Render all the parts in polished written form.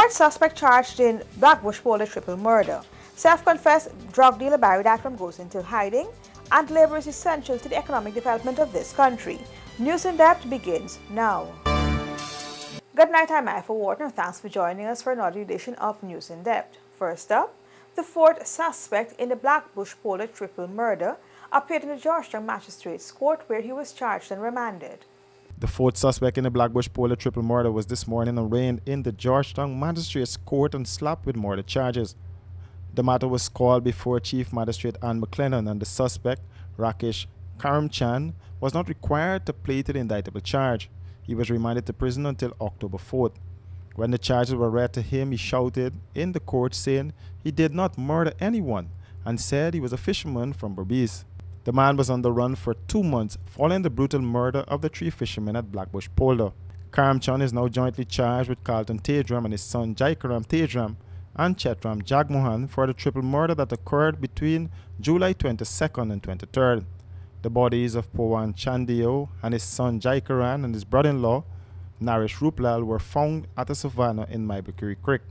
Fourth suspect charged in Blackbush Polo triple murder. Self-confessed drug dealer Barry Datram goes into hiding, and labor is essential to the economic development of this country. News in Depth begins now. Good night, I'm Ifa Wharton, and thanks for joining us for another edition of News in Depth. First up, the fourth suspect in the Blackbush Polo triple murder appeared in the Georgetown Magistrates Court, where he was charged and remanded. The fourth suspect in the Blackbush Polo triple murder was this morning arraigned in the Georgetown Magistrates Court and slapped with murder charges. The matter was called before Chief Magistrate Ann McLennan, and the suspect, Rakesh Karamchan, was not required to plead to the indictable charge. He was remanded to prison until October 4th. When the charges were read to him, he shouted in the court saying he did not murder anyone and said he was a fisherman from Berbice. The man was on the run for 2 months following the brutal murder of the 3 fishermen at Blackbush Polo. Karamchan is now jointly charged with Carlton Tejram and his son Jaikaram Tejram and Chetram Jagmohan for the triple murder that occurred between July 22nd and 23rd. The bodies of Pawan Chandio and his son Jaikaran and his brother-in-law Naresh Ruplal were found at a savanna in Maibukuri Creek.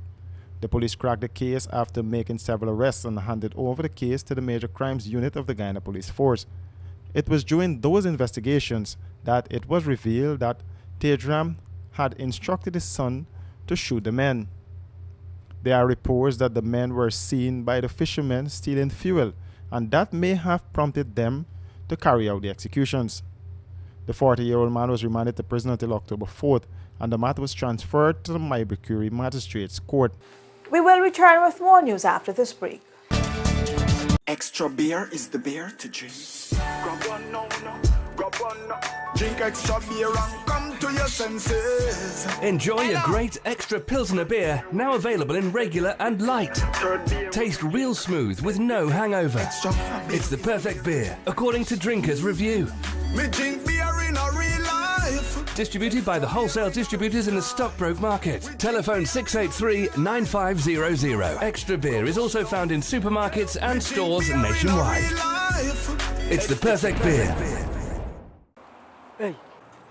The police cracked the case after making several arrests and handed over the case to the Major Crimes Unit of the Guyana Police Force. It was during those investigations that it was revealed that Tejram had instructed his son to shoot the men. There are reports that the men were seen by the fishermen stealing fuel, and that may have prompted them to carry out the executions. The 40-year-old man was remanded to prison until October 4th, and the matter was transferred to the Maibukuri Magistrates Court. We will return with more news after this break. Extra beer is the beer to drink. Grab one now, grab one now. Drink extra beer and come to your senses. Enjoy a great extra Pilsner beer, now available in regular and light. Taste real smooth with no hangover. It's the perfect beer, according to Drinkers Review. Me drink beer in a real life. Distributed by the wholesale distributors in the stockbroke market. Telephone 683-9500. Extra beer is also found in supermarkets and stores nationwide. It's the perfect beer. Hey,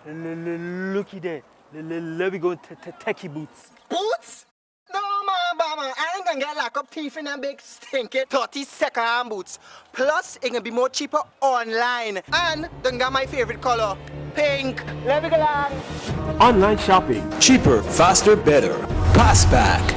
looky there. Let me go techie boots. Boots? No, man, I ain't gonna get locked up teeth in a big stinky 30-second boots. Plus, it can be more cheaper online. And don't got my favorite color, pink. Let me go along. Online shopping. Cheaper, faster, better. Passback.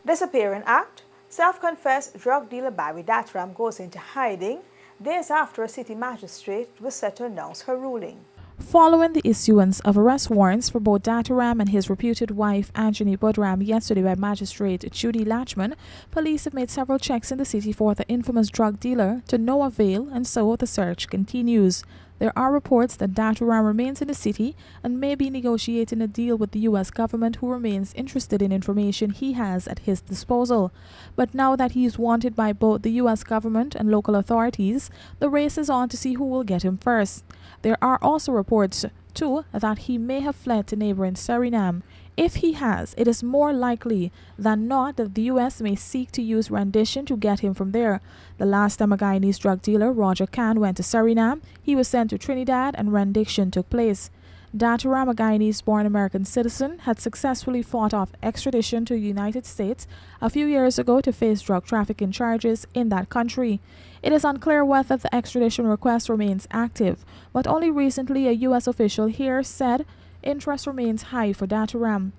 Disappearing act. Self-confessed drug dealer Barry Datram goes into hiding days after a city magistrate was set to announce her ruling. Following the issuance of arrest warrants for both Datram and his reputed wife Anjani Budram yesterday by Magistrate Judy Latchman, police have made several checks in the city for the infamous drug dealer to no avail, and so the search continues. There are reports that Datram remains in the city and may be negotiating a deal with the U.S. government, who remains interested in information he has at his disposal. But now that he is wanted by both the U.S. government and local authorities, the race is on to see who will get him first. There are also reports, too, that he may have fled to neighboring Suriname. If he has, it is more likely than not that the U.S. may seek to use rendition to get him from there. The last time a Guyanese drug dealer, Roger Khan, went to Suriname, he was sent to Trinidad and rendition took place. Datram, a Guyanese-born American citizen, had successfully fought off extradition to the United States a few years ago to face drug trafficking charges in that country. It is unclear whether the extradition request remains active, but only recently a U.S. official here said interest remains high for Datram.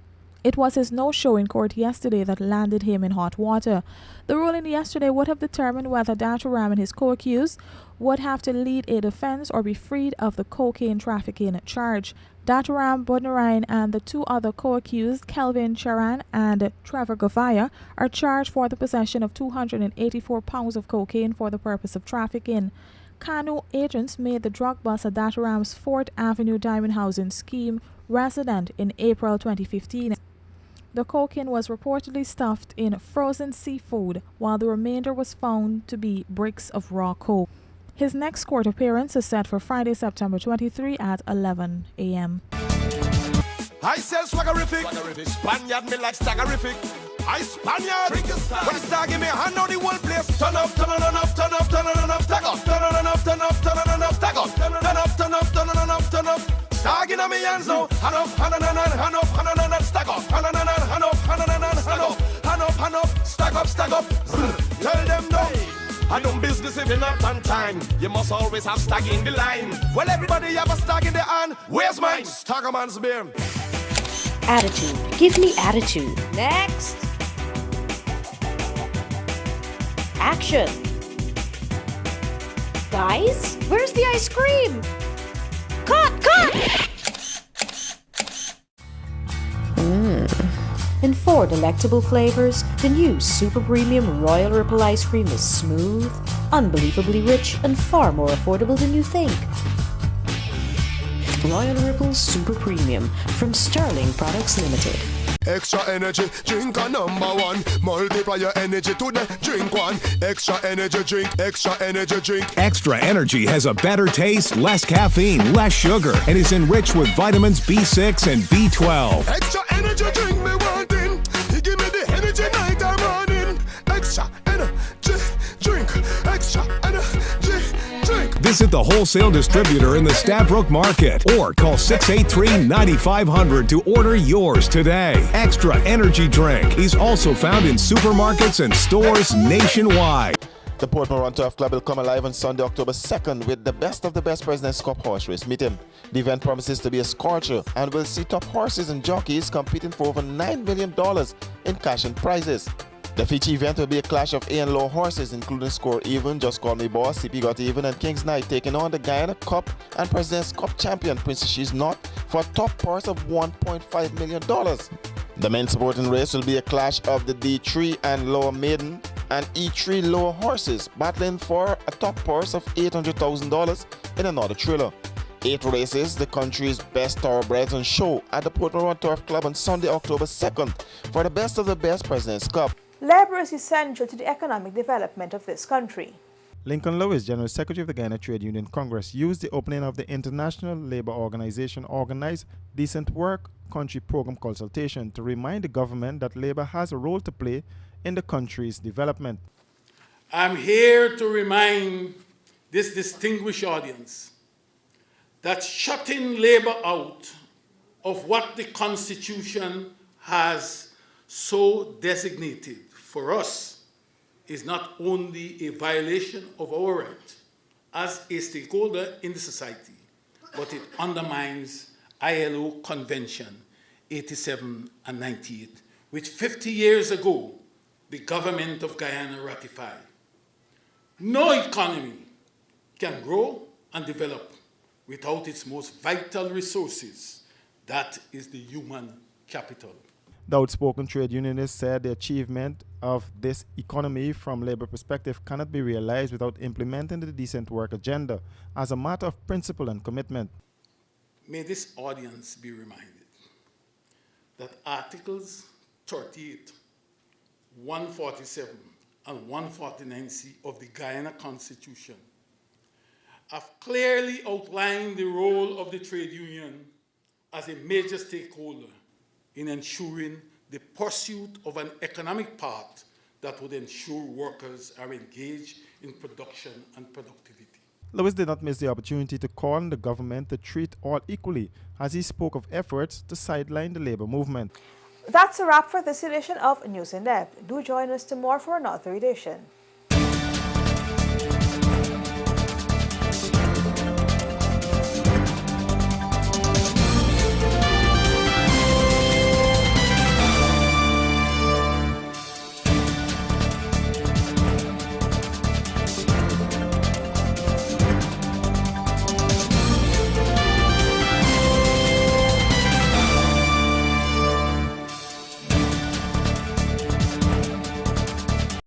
It was his no-show in court yesterday that landed him in hot water. The ruling yesterday would have determined whether Datram and his co-accused would have to lead a defense or be freed of the cocaine trafficking charge. Datram Budnarain and the 2 other co-accused, Kelvin Charan and Trevor Gavaya, are charged for the possession of 284 pounds of cocaine for the purpose of trafficking. Kanu agents made the drug bust at Datram's 4th Avenue diamond housing scheme resident in April 2015. The cocaine was reportedly stuffed in frozen seafood, while the remainder was found to be bricks of raw coke. His next court appearance is set for Friday, September 23 at 11 a.m. I sell swaggerific. Spaniard me like staggerific. I Spaniard. When it's give me a hand on the whole place. Turn up, turn on up, turn up, turn on up, stack up, turn on up, turn up, turn on up, stack up, turn up, turn up, turn on up, turn up. Stagging on me hands now. Hand up, hand on, hand up, hand on, stack up, hand on, hand up, hand on, stag up. Tell them no. I don't business if you're not on time. You must always have stag in the line. Well, everybody have a stag in the hand. Where's mine? Staggerman's beer. Attitude. Give me attitude. Next. Action. Guys, where's the ice cream? Cut! In 4 delectable flavors, the new Super Premium Royal Ripple ice cream is smooth, unbelievably rich, and far more affordable than you think. Royal Ripple Super Premium from Sterling Products Limited. Extra energy, drink a number one. Multiply your energy to the drink one. Extra energy drink, extra energy drink. Extra Energy has a better taste, less caffeine, less sugar, and is enriched with vitamins B6 and B12. Extra energy drink me wanting. You give me the energy night and morning. Extra energy drink, extra energy drink. Visit the wholesale distributor in the Stabrook Market or call 683-9500 to order yours today. Extra Energy Drink is also found in supermarkets and stores nationwide. The Port Moran Turf Club will come alive on Sunday, October 2nd with the best of the best President's Cup horse race meeting. The event promises to be a scorcher and will see top horses and jockeys competing for over $9 million in cash and prizes. The feature event will be a clash of A and low horses, including Score Even, Just Call Me Boss, CP Got Even, and King's Knight, taking on the Guyana Cup and President's Cup champion, Princess She's Not, for a top prize of $1.5 million. The men's supporting race will be a clash of the D3 and lower maiden and E3 lower horses, battling for a top purse of $800,000 in another thriller. 8 races, the country's best thoroughbreds on show at the Port Moran Turf Club on Sunday, October 2nd for the best of the best President's Cup. Labour is essential to the economic development of this country. Lincoln Lewis, General Secretary of the Guyana Trade Union Congress, used the opening of the International Labour Organization organized Decent Work Country Program consultation to remind the government that Labour has a role to play in the country's development. I'm here to remind this distinguished audience that shutting Labour out of what the Constitution has so designated for us is not only a violation of our right as a stakeholder in the society, but it undermines ILO Convention 87 and 98, which 50 years ago the government of Guyana ratified. No economy can grow and develop without its most vital resources, that is the human capital. The outspoken trade unionists said the achievement of this economy from labor perspective cannot be realized without implementing the decent work agenda as a matter of principle and commitment. May this audience be reminded that Articles 38, 147, and 149C of the Guyana Constitution have clearly outlined the role of the trade union as a major stakeholder in ensuring the pursuit of an economic path that would ensure workers are engaged in production and productivity. Lewis did not miss the opportunity to call on the government to treat all equally as he spoke of efforts to sideline the labor movement. That's a wrap for this edition of News in Depth. Do join us tomorrow for another edition.